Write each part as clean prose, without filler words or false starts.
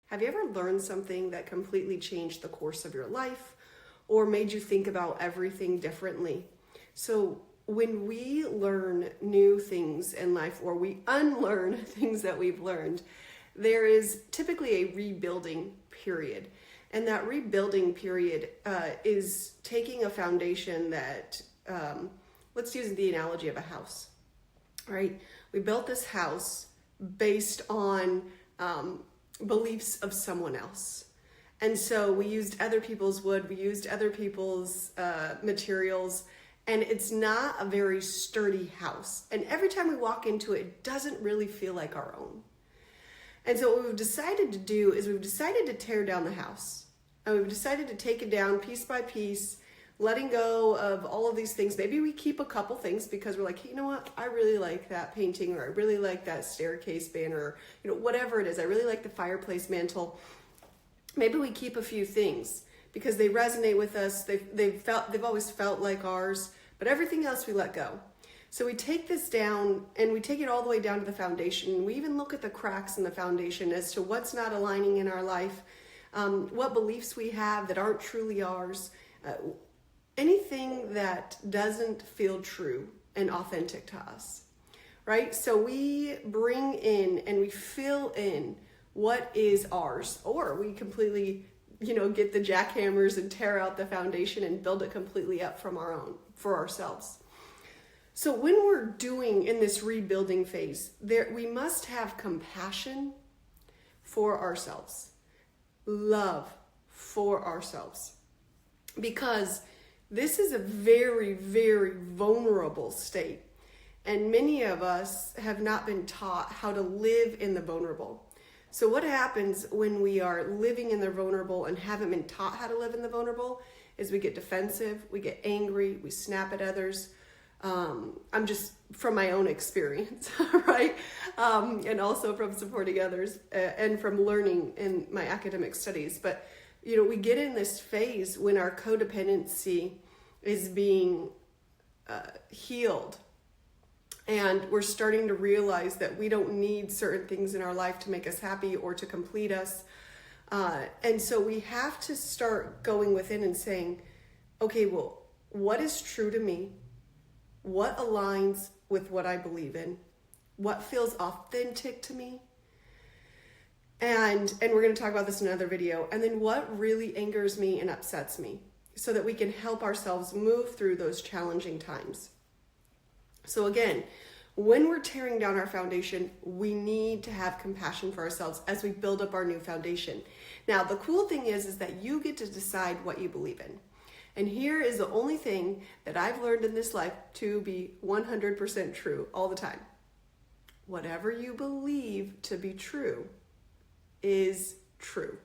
Have you ever learned something that completely changed the course of your life or made you think about everything differently? So when we learn new things in life, or we unlearn things that we've learned, there is typically a rebuilding period. And that rebuilding period is taking a foundation that, let's use the analogy of a house, right? We built this house based on beliefs of someone else. And so we used other people's wood, we used other people's materials, and it's not a very sturdy house. And every time we walk into it, it doesn't really feel like our own. And so what we've decided to do is we've decided to tear down the house. And we've decided to take it down piece by piece, letting go of all of these things. Maybe we keep a couple things because we're like, hey, you know what? I really like that painting, or I really like that staircase banner, or, you know, whatever it is. I really like the fireplace mantle. Maybe we keep a few things because they resonate with us. They've always felt like ours, but everything else we let go. So we take this down and we take it all the way down to the foundation. We even look at the cracks in the foundation as to what's not aligning in our life, what beliefs we have that aren't truly ours, anything that doesn't feel true and authentic to us, right? So we bring in and we fill in what is ours, or we completely, get the jackhammers and tear out the foundation and build it completely up from our own, for ourselves. So when we're doing in this rebuilding phase, we must have compassion for ourselves, love for ourselves, because this is a very, very vulnerable state. And many of us have not been taught how to live in the vulnerable. So what happens when we are living in the vulnerable and haven't been taught how to live in the vulnerable is we get defensive, we get angry, we snap at others. I'm just from my own experience, right? And also from supporting others and from learning in my academic studies. But, we get in this phase when our codependency is being healed. And we're starting to realize that we don't need certain things in our life to make us happy or to complete us. And so we have to start going within and saying, okay, well, what is true to me? What aligns with what I believe in? What feels authentic to me? And we're going to talk about this in another video. And then what really angers me and upsets me, so that we can help ourselves move through those challenging times. So again, when we're tearing down our foundation, we need to have compassion for ourselves as we build up our new foundation. Now, the cool thing is that you get to decide what you believe in. And here is the only thing that I've learned in this life to be 100% true all the time. Whatever you believe to be true is true,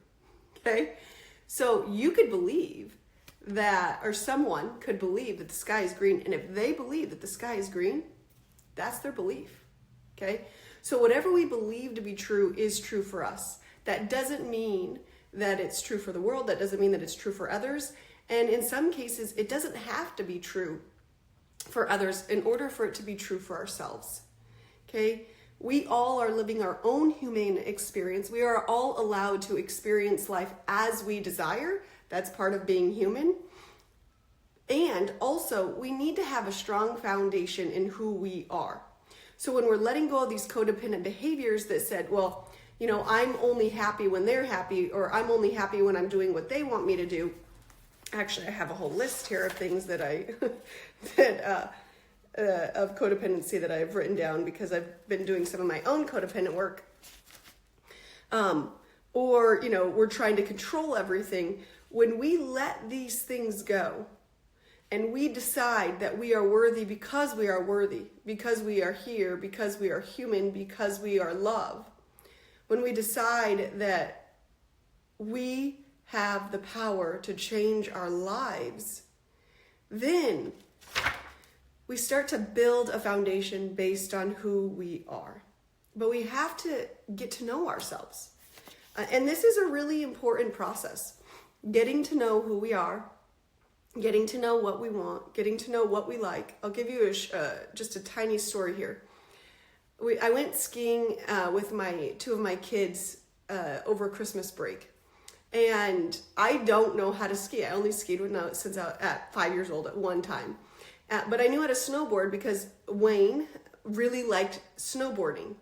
okay? So you could believe that, or someone could believe that the sky is green, and if they believe that the sky is green, that's their belief, okay? So whatever we believe to be true is true for us. That doesn't mean that it's true for the world. That doesn't mean that it's true for others. And in some cases, it doesn't have to be true for others in order for it to be true for ourselves, okay? We all are living our own human experience. We are all allowed to experience life as we desire. That's part of being human. And also, we need to have a strong foundation in who we are. So when we're letting go of these codependent behaviors that said, well, I'm only happy when they're happy, or I'm only happy when I'm doing what they want me to do. Actually, I have a whole list here of things that of codependency that I've written down because I've been doing some of my own codependent work. Or we're trying to control everything. When we let these things go and we decide that we are worthy because we are worthy, because we are here, because we are human, because we are love, when we decide that we have the power to change our lives, then we start to build a foundation based on who we are. But we have to get to know ourselves. And this is a really important process. Getting to know who we are, getting to know what we want, getting to know what we like. I'll give you just a tiny story here. I went skiing with two of my kids over Christmas break. And I don't know how to ski. I only skied since I was at 5 years old at one time. But I knew how to snowboard because Wayne really liked snowboarding.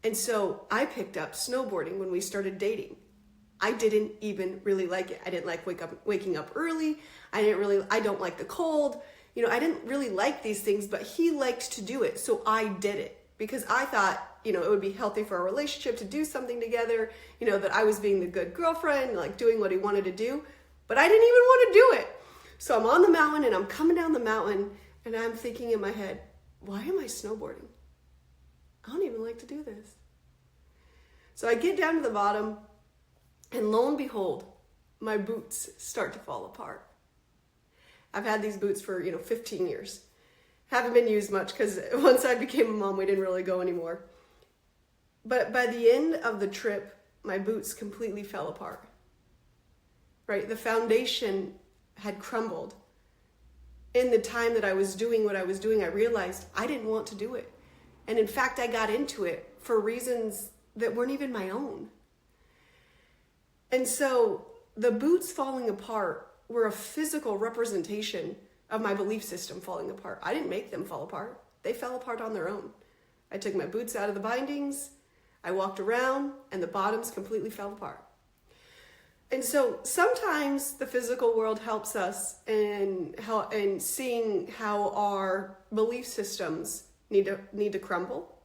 And so I picked up snowboarding when we started dating. I didn't even really like it. I didn't like waking up early. I don't like the cold. I didn't really like these things, but he liked to do it. So I did it because I thought, it would be healthy for our relationship to do something together, that I was being the good girlfriend, like doing what he wanted to do, but I didn't even want to do it. So I'm on the mountain and I'm coming down the mountain and I'm thinking in my head, why am I snowboarding? I don't even like to do this. So I get down to the bottom and lo and behold, my boots start to fall apart. I've had these boots for, 15 years. Haven't been used much because once I became a mom, we didn't really go anymore. But by the end of the trip, my boots completely fell apart. Right? The foundation had crumbled. In the time that I was doing what I was doing, I realized I didn't want to do it. And in fact, I got into it for reasons that weren't even my own. And so the boots falling apart were a physical representation of my belief system falling apart. I didn't make them fall apart. They fell apart on their own. I took my boots out of the bindings, I walked around, and the bottoms completely fell apart. And so sometimes the physical world helps us in seeing how our belief systems need to crumble.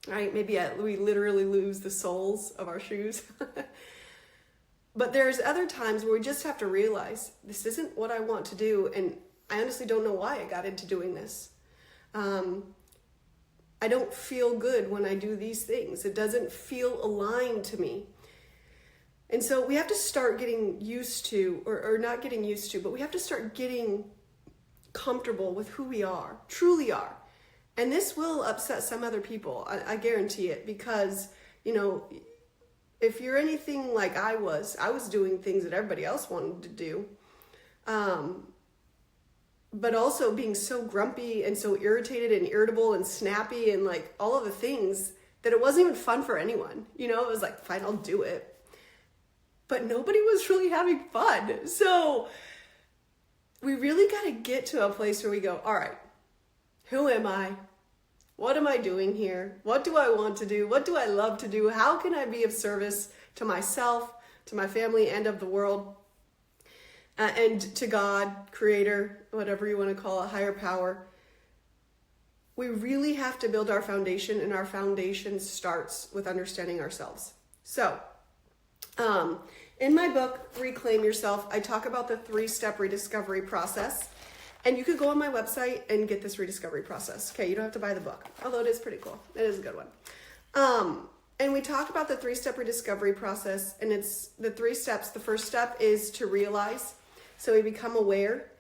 Right? Maybe we literally lose the soles of our shoes. But there's other times where we just have to realize this isn't what I want to do, and I honestly don't know why I got into doing this. I don't feel good when I do these things. It doesn't feel aligned to me. And so we have to start getting used to, or not getting used to, but we have to start getting comfortable with who we are, truly are. And this will upset some other people, I guarantee it, because, if you're anything like I was doing things that everybody else wanted to do. But also being so grumpy and so irritated and irritable and snappy and like all of the things that it wasn't even fun for anyone. It was like, fine, I'll do it. But nobody was really having fun. So we really got to get to a place where we go, all right, who am I? What am I doing here? What do I want to do? What do I love to do? How can I be of service to myself, to my family, and of the world? And to God, Creator, whatever you want to call it, higher power. We really have to build our foundation, and our foundation starts with understanding ourselves. So, in my book, Reclaim Yourself, I talk about the 3-step rediscovery process. And you could go on my website and get this rediscovery process. Okay, you don't have to buy the book, although it is pretty cool. It is a good one. And we talk about the 3-step rediscovery process, and it's the 3 steps. The first step is to realize, so we become aware.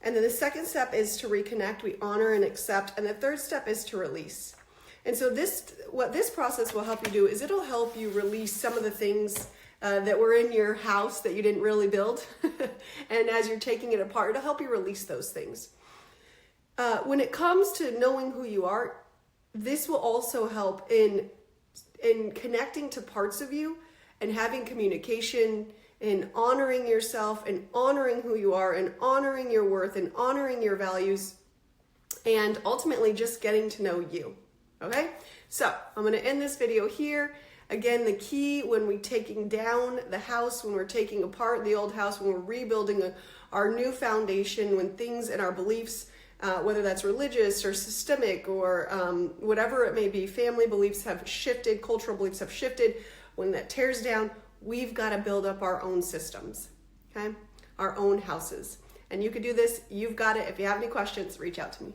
And then the second step is to reconnect, we honor and accept. And the third step is to release. And so what this process will help you do is it'll help you release some of the things that were in your house that you didn't really build. And as you're taking it apart, it'll help you release those things. When it comes to knowing who you are, this will also help in connecting to parts of you and having communication and honoring yourself and honoring who you are and honoring your worth and honoring your values and ultimately just getting to know you. Okay? So I'm going to end this video here. Again, the key when we're taking down the house, when we're taking apart the old house, when we're rebuilding our new foundation, when things in our beliefs, whether that's religious or systemic or whatever it may be, family beliefs have shifted, cultural beliefs have shifted, when that tears down, we've got to build up our own systems, okay? Our own houses. And you could do this. You've got it. If you have any questions, reach out to me.